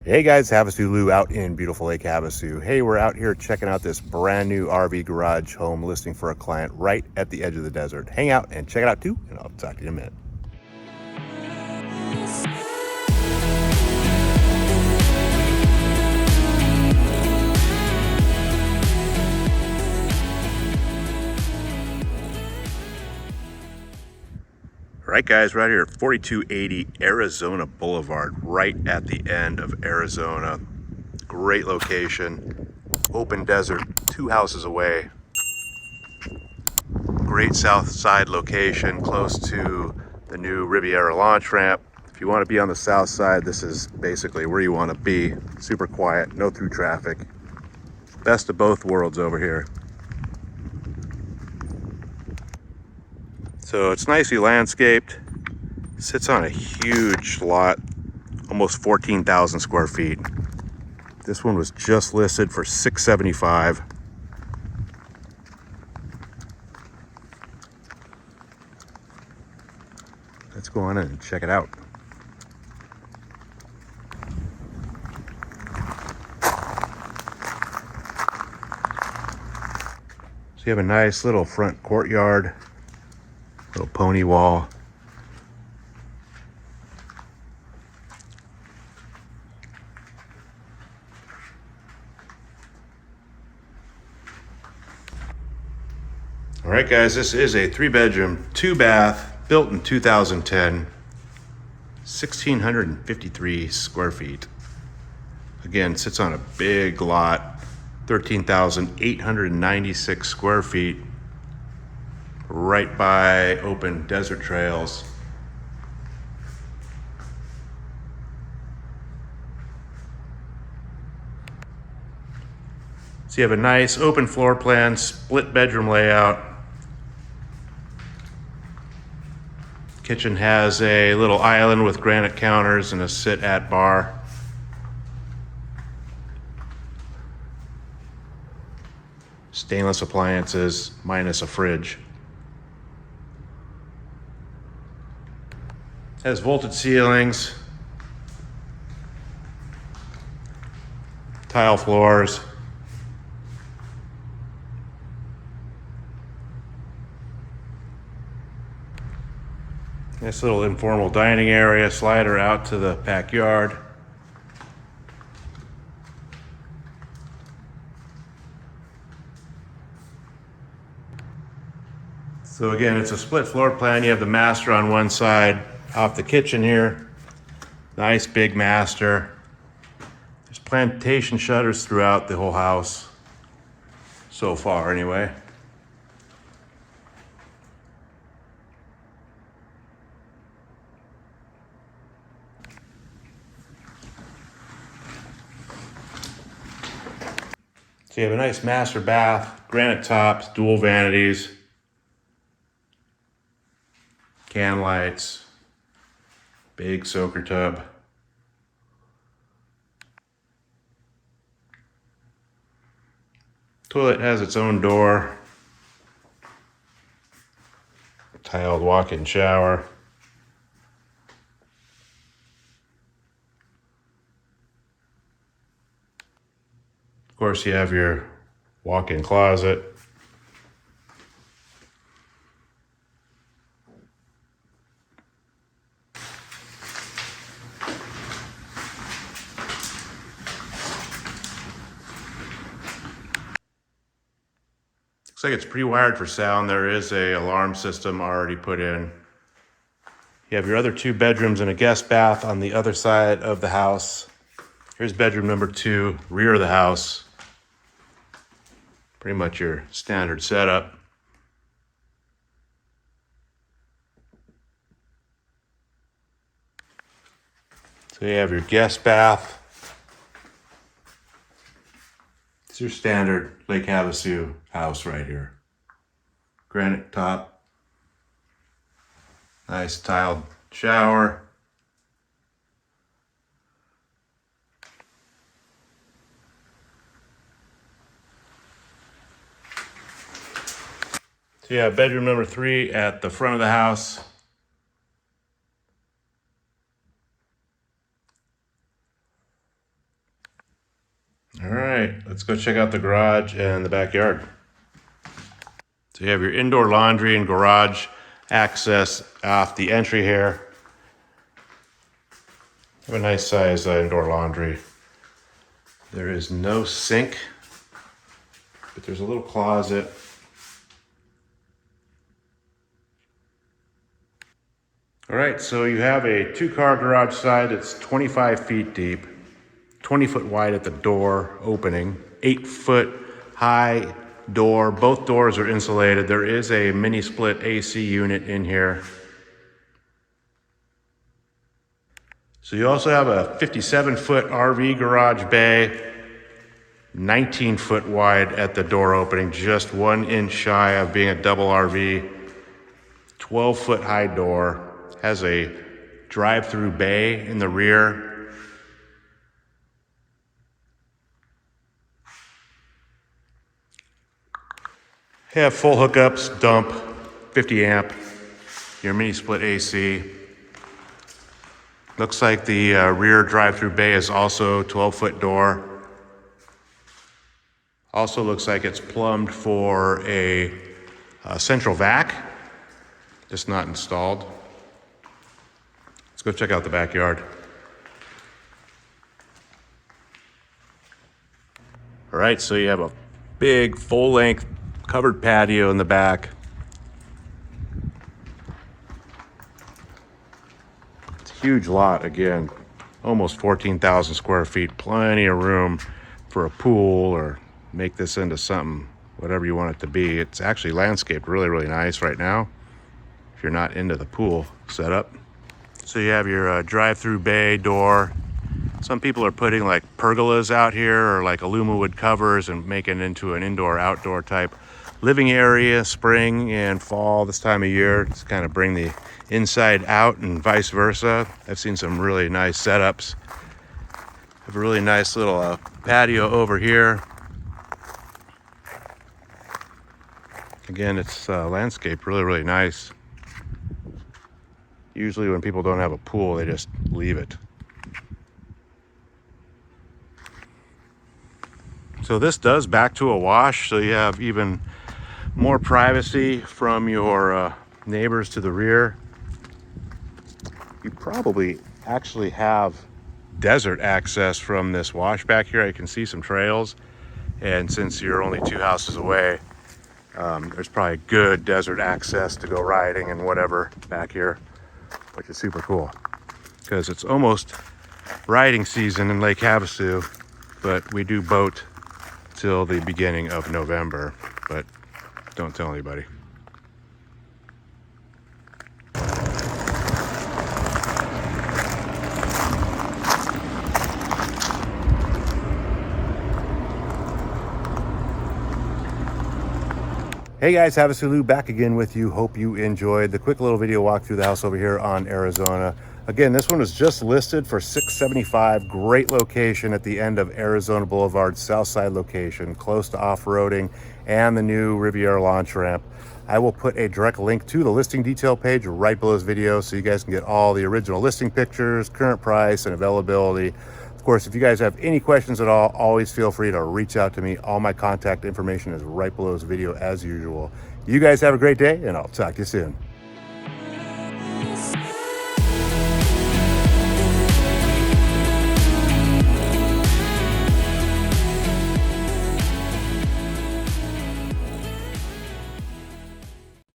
Hey guys, HavasuLew out in beautiful Lake Havasu. Hey, we're out here checking out this brand new RV garage home listing for a client right at the edge of the desert. Hang out and check it out too, and I'll talk to you in a minute. All right guys, we're out here at 4280 Arizona Boulevard, right at the end of Arizona. Great location, open desert, 2 houses away. Great south side location, close to the new Riviera launch ramp. If you want to be on the south side, this is basically where you want to be. Super quiet, no through traffic. Best of both worlds over here. So it's nicely landscaped. Sits on a huge lot, almost 14,000 square feet. This one was just listed for $675. Let's go on in and check it out. So you have a nice little front courtyard, little pony wall. All right guys, this is a 3-bedroom, 2-bath, built in 2010, 1,653 square feet. Again, sits on a big lot, 13,896 square feet, right by open desert trails. So you have a nice open floor plan, split bedroom layout. Kitchen has a little island with granite counters and a sit-at bar. Stainless appliances minus a fridge. Has vaulted ceilings, tile floors. Nice little informal dining area, slider out to the backyard. So again, it's a split floor plan. You have the master on one side, off the kitchen here. Nice big master. There's plantation shutters throughout the whole house, so far anyway. So you have a nice master bath, granite tops, dual vanities, can lights, big soaker tub. Toilet has its own door, tiled walk-in shower. Of course, you have your walk-in closet. Looks like it's pre-wired for sound. There is an alarm system already put in. You have your other 2 bedrooms and a guest bath on the other side of the house. Here's bedroom number 2, rear of the house. Pretty much your standard setup. So you have your guest bath. It's your standard Lake Havasu house right here. Granite top. Nice tiled shower. So yeah, bedroom number 3 at the front of the house. All right, let's go check out the garage and the backyard. So you have your indoor laundry and garage access off the entry here. Have a nice size indoor laundry. There is no sink, but there's a little closet. All right, so you have a 2-car garage side. It's 25 feet deep, 20 foot wide at the door opening, 8 foot high door. Both doors are insulated. There is a mini split AC unit in here. So you also have a 57 foot RV garage bay, 19 foot wide at the door opening, just 1 inch shy of being a double RV, 12 foot high door. Has a drive-through bay in the rear. Have full hookups, dump, 50 amp, your mini split AC. Looks like the rear drive-through bay is also 12-foot door. Also looks like it's plumbed for a central vac, just not installed. Let's go check out the backyard. All right, so you have a big full-length covered patio in the back. It's a huge lot again, almost 14,000 square feet, plenty of room for a pool or make this into something, whatever you want it to be. It's actually landscaped really, really nice right now if you're not into the pool setup. So you have your drive-through bay door. Some people are putting like pergolas out here or like aluminum covers and making it into an indoor-outdoor type living area, spring and fall this time of year. Just kind of bring the inside out and vice versa. I've seen some really nice setups. Have a really nice little patio over here. Again, it's landscaped really, really nice. Usually when people don't have a pool, they just leave it. So this does back to a wash, so you have even more privacy from your neighbors to the rear. You probably actually have desert access from this wash back here. I can see some trails, and since you're only 2 houses away, there's probably good desert access to go riding and whatever back here, which is super cool because it's almost riding season in Lake Havasu, but we do boat till the beginning of November, but don't tell anybody. Hey guys, HavasuLew back again with you. Hope you enjoyed the quick little video walk through the house over here on Arizona. Again, this one was just listed for $675. Great location at the end of Arizona Boulevard, south side location, close to off-roading and the new Riviera launch ramp. I will put a direct link to the listing detail page right below this video so you guys can get all the original listing pictures, current price, and availability. Of course, if you guys have any questions at all, always feel free to reach out to me. All my contact information is right below this video as usual. You guys have a great day, and I'll talk to you soon.